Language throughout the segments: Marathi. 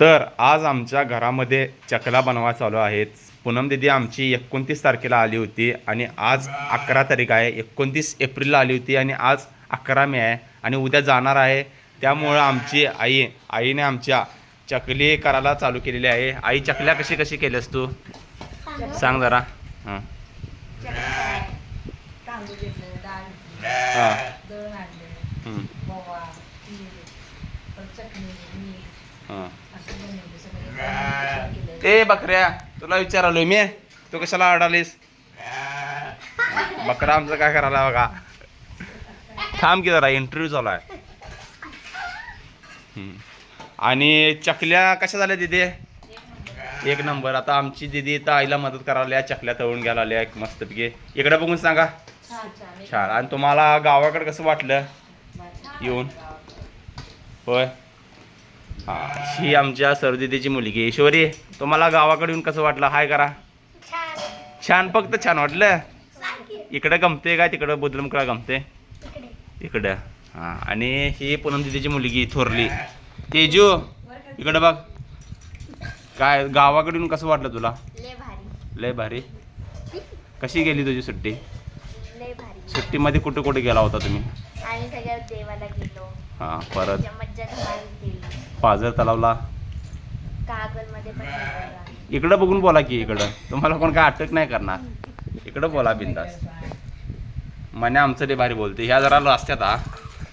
तर आज आमच्या घरामध्ये चकला बनवा चालू आहेत. पूनम दीदी आमची 29 तारखेला आली होती आणि आज 11 तारीख आहे. 29 एप्रिलला आली होती आणि आज 11 मे आहे आणि उद्या जाणार आहे. त्यामुळं आमची आईने आमच्या चकली करायला चालू केलेली आहे. आई, चकल्या कशी कशी केल्यास तू सांग जरा. हां हां हां. ए बकऱ्या, तुला विचारालोय मी, तू कशाला आडालीस? बकरा आमचं काय करायला बघा. थांब की जरा, इंटरव्ह्यू चालू आहे. आणि चकल्या कशा झाल्या दिदी? एक नंबर. आता आमची दिदी तर आईला मदत करायला चकल्या तळून घ्यायला आल्या मस्तपैकी. इकडे बघून सांगा. छान. आणि तुम्हाला गावाकडे कसं वाटलं येऊन? होय. हां, ही आमच्या सरदीदीची मुलगी ईश्वरी. तुम्हाला गावाकडे येऊन कसं वाटलं? हाय करा. छान. फक्त छान वाटलं? इकडं गमते काय तिकडं बुद्रुमकडं गमते? इकडं. हां. आणि ही पूनम दीदीची मुलगी थोरली तेजू. इकडं बघ. काय गावाकडे येऊन कसं वाटलं तुला? लय भारी. कशी गेली तुझी सुट्टी? सुट्टीमध्ये कुठे कुठे गेला होता तुम्ही? आम्ही सगळ्या देवाला गेलो. हां. परत मज्जा धमाल केली. पाझर तलावला. कागलमध्ये पण गेलो. इकडं बघून बोला की. इकडं तुम्हाला कोण काय अटक नाही करणार. इकडं बोला बिंदास. मने आमचं लय भारी बोलते. ह्या जरा रस्त्यात हा.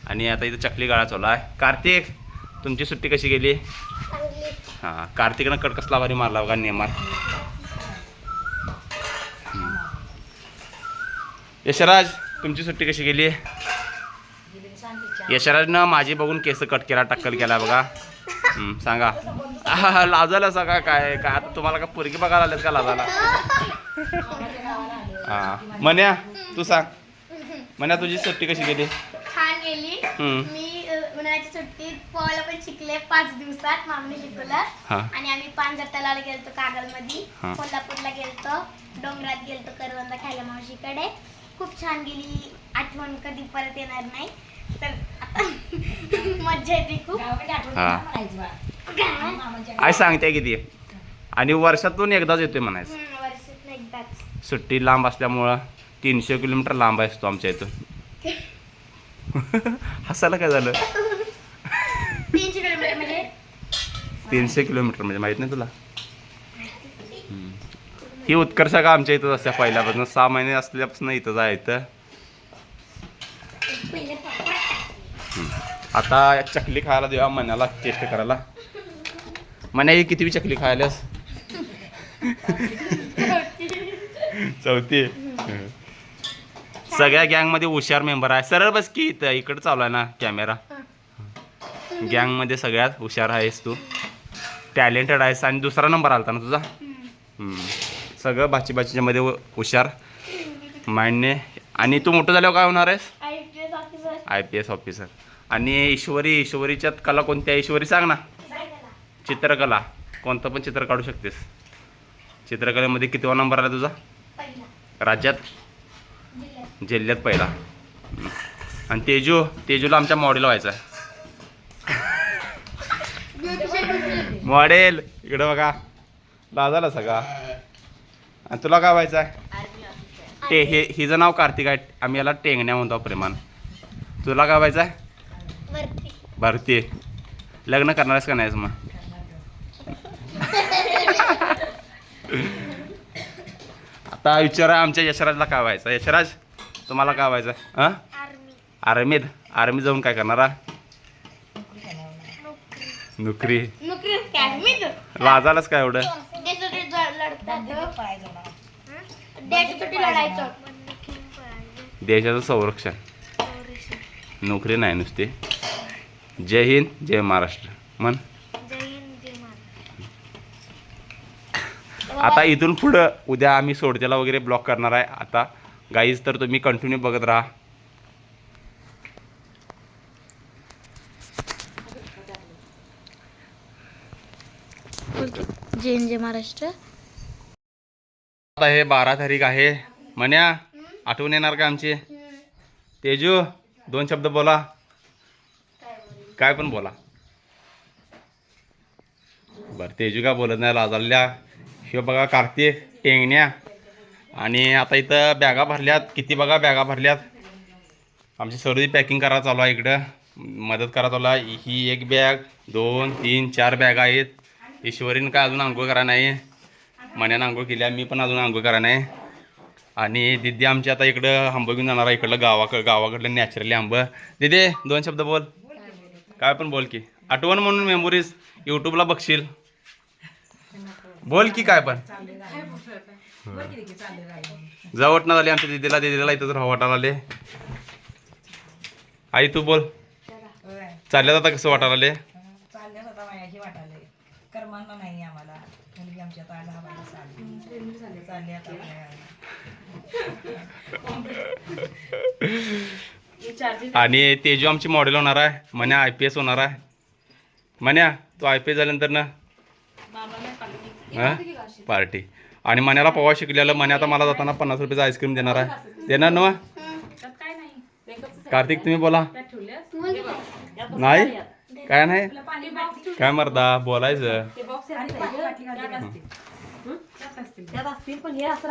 आणि आता इथं चकली गाळा चालू आहे. कार्तिक, तुमची सुट्टी कशी गेली? हां. कार्तिकनं कट कसला भारी मारला बघा, नेमार. यशराज, तुमची सुट्टी कशी गेली? यशराजनं माझी बघून केस कट केला, टक्कल केला बघा. सांगा. लाजायला सगळा काय काय आता तुम्हाला का पोरगी बघायला आलेत का लाजायला? हां. मन्या, तू सांग. मन्या, तुझी सुट्टी कशी गेली? छान गेली. मी उन्हाळ्याच्या सुट्टीत पोहायला पण शिकले 5 दिवसात. मामीने शिकवलं. आणि आम्ही पांझर तलावाला गेलतो कागलमध्ये. कोल्हापूरला गेलतो. डोंगरात गेलतो करवंद खायला मावशीकडे. खूप छान गेली. आठवण कधी परत येणार नाही. तर मज्जा येते खूप. आई सांगते किती. आणि वर्षातून एकदाच येतोय म्हणायचं. वर्षातून एकदाच. सुट्टी लांब असल्यामुळं 300 किलोमीटर लांब असतो आमच्या इथून. हसायला काय झालं? 300 किलोमीटर म्हणजे 300 किलोमीटर म्हणजे माहित नाही तुला? ही उत्कर्ष का आमच्या इथंच असते पहिल्यापासून. 6 महिने असल्यापासून इथंच आहे. इथं आता चकली खायला देवा मन्याला टेस्ट करायला. मन्या, ही कितवी चकली खायलास? 4थी. सगळ्या गँगमध्ये हुशार मेंबर आहे. सरळ बस की इथं. इकडं चालू आहे ना कॅमेरा. गँगमध्ये सगळ्यात हुशार आहेस तू. टॅलेंटेड आहेस. आणि 2रा नंबर आलता ना तुझा. सगळं बाचीच्या मध्ये हुशार मांडणे. आणि तू मोठं झाल्यावर काय होणार आहेस? IPS officer. आणि ईश्वरीच्यात कला कोणती आहे? ईश्वरी सांग ना. चित्रकला. कोणतं पण चित्र काढू शकतेस. चित्रकलेमध्ये कितवा नंबर आला तुझा? राज्यात? जिल्ह्यात पहिला. आणि तेजूला आमच्या मॉडेल व्हायचं आहे. मॉडेल. इकडं बघा. लाजाला सगळा. आणि तुला काय व्हायचं आहे? हिचं नाव कार्तिक आहे. आम्ही याला टेंगण्या म्हणतो प्रेमान. तुला काय व्हायचं आहे? भरती. लग्न करणार आहेस का नाहीस मग? आता विचारा आमच्या यशराजला काय व्हायचं. यशराज, तुम्हाला काय व्हायचं? हां. आर्मीत जाऊन काय करणार? नोकरी. लाजालाच काय एवढं? देशाचं संरक्षण. नोकरी नाही नुसती. जय हिंद, जय महाराष्ट्र म्हण. आता इथून पुढं उद्या आम्ही सोडत्याला वगैरे ब्लॉक करणार आहे. आता गाईज, तर तुम्ही कंटिन्यू बघत राहा. जय हिंद, जय महाराष्ट्र. आता हे 12 तारीख आहे. मन्या, आठवण येणार का आमची? तेजू, 2 शब्द बोला. काय पण बोला. बरं तेजू काय बोलत नाही लाजाल्या. शिव बघा कार्तिक टेंगण्या आणि आता इथं बॅगा भरल्यात. किती बघा बॅगा भरल्यात. आमची सर्व पॅकिंग करायला चालू आहे. इकडं मदत करायला चालू आहे. ही 1 बॅग 2 3 4 बॅगा आहेत. ईश्वरीनं काय अजून आंघोळ करा नाही. मण्यानं आंघोळ केली आहे. मी पण अजून आंघोळ करा नाही. आणि दिदी आमची आता इकडं आंबं घेऊन जाणार आहे. इकडलं गावाकडलं नॅचरली आंबं. दिदी 2 शब्द बोल. काय पण बोल की आठवण म्हणून मेमोरीज यूट्यूबला बघशील. बोल की काय पण. जवळ ना झाली आमच्या दिदीला इथं राहू वाटायला आले. आई तू बोल. चालल्यात आता कसं वाटायला आले. चालल्यात आता मायाची वाटाले कर्मांना नाही आम्हाला मुलगी आमची आता अलाहाबादला चालली आता आणि तेजू आमची मॉडेल होणार आहे. मन्या IPS होणार आहे. मन्या तू IPS झाल्यानंतर ना पार्टी. आणि मन्याला पोहा शिकलेलं. मन्या आता मला जाताना 50 रुपयाचं आईस्क्रीम देणार आहे. देणार ना कार्तिक तुम्ही बोला. नाही काय नाही काय मर्दा बोलायचं.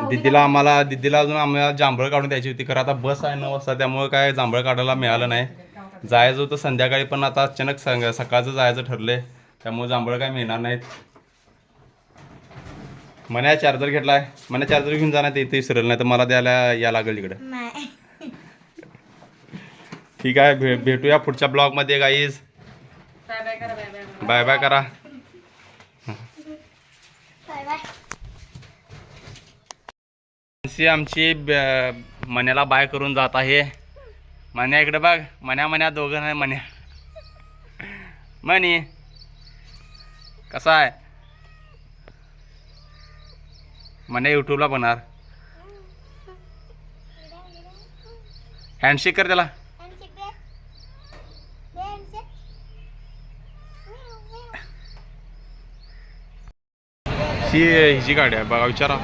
दिदीला अजून आम्हाला जांभळं काढून द्यायची होती. खरं आता बस आहे 9 वाजता त्यामुळे काय जांभळं काढायला मिळालं नाही. जायचं होतं संध्याकाळी पण आता अचानक सकाळचं जायचं ठरलंय त्यामुळे जांभळं काय मिळणार नाहीत. मन्या चार्जर घेतलाय. मन्या चार्जर घेऊन जाणार इथे विसरेल नाही तर मला द्यायला या लागेल इकडं. ठीक आहे भेटूया पुढच्या ब्लॉगमध्ये गाईज. बाय बाय करा. आमची मन्याला बाय करून जात आहे. मन्या इकडे बघ. मन्या दोघं नाही मन्या मनी कसा आहे. मन्या यूट्यूबला बनणार. हँडशेक कर त्याला. हिची गाडी आहे बघा विचारा.